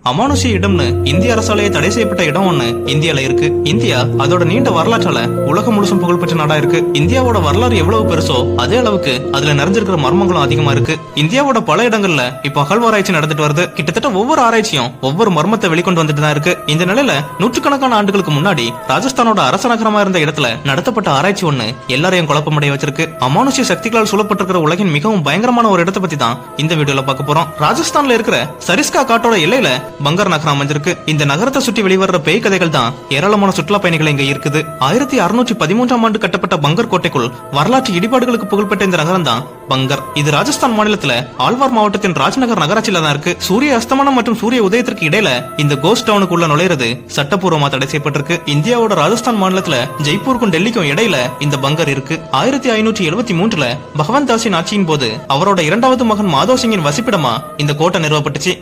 அமானுஷ்ய இடம்னு இந்திய அரசாலேயே தடை செய்யப்பட்ட இடம் ஒண்ணு இந்தியால இருக்கு. இந்தியா அதோட நீண்ட வரலாற்றால உலகம் முழுசும் புகழ்பெற்ற நாடா இருக்கு. இந்தியாவோட வரலாறு எவ்வளவு பெருசோ அதே அளவுக்கு அதுல நிறைஞ்சிருக்கிற மர்மங்களும் அதிகமா இருக்கு. இந்தியாவோட பல இடங்கள்ல இப்ப அகழ்வாராய்ச்சி நடந்துட்டு வருது. கிட்டத்தட்ட ஒவ்வொரு ஆராய்ச்சியும் ஒவ்வொரு மர்மத்தை வெளிக்கொண்டு வந்துட்டு தான் இருக்கு. இந்த நிலையில நூற்றுக்கணக்கான ஆண்டுகளுக்கு முன்னாடி ராஜஸ்தானோட அரச நகரமா இருந்த இடத்துல நடத்தப்பட்ட ஆராய்ச்சி ஒண்ணு எல்லாரையும் குழப்பமடைய வச்சிருக்கு. அமானுஷ்ய சக்திகளால் சூழப்பட்டிருக்கிற உலகின் மிகவும் பயங்கரமான ஒரு இடத்தை பத்தி தான் இந்த வீடியோல பார்க்க போறோம். ராஜஸ்தான்ல இருக்கிற சரிஸ்கா காட்டோட எல்லையில பங்கர் நகரம் அமைஞ்சிருக்கு. இந்த நகரத்தை சுற்றி வெளிவர பேய் கதைகள் தான் ஏராளமான சுற்றுலா பயணிகள் இங்க இருக்குது. 1613ஆம் ஆண்டு கட்டப்பட்ட பங்கர் கோட்டைக்குள் வரலாற்று இடிபாடுகளுக்கு புகழ்பெற்ற இந்த நகரம் தான் பங்கர். இது ராஜஸ்தான் மாநிலத்துல ஆழ்வார் மாவட்டத்தின் ராஜ்நகர் நகராட்சியில தான் இருக்கு. சூரிய அஸ்தமனம் மற்றும் சூரிய உதயத்திற்கு இடையில இந்த கோஸ்ட் டவுனுக்குள்ள நுழையிறது சட்டப்பூர்வமா தடை செய்யப்பட்டிருக்கு. இந்தியாவோட ராஜஸ்தான் மாநிலத்துல ஜெய்ப்பூருக்கும் டெல்லிக்கும் இடையில இந்த பங்கர் இருக்கு. 1573ல பகவந்த் தாஸின் ஆட்சியின் போது அவரோட இரண்டாவது மகன் மாதவ் சிங்கின் வசிப்பிடமா இந்த கோட்டை நிறுவப்பட்டுச்சு.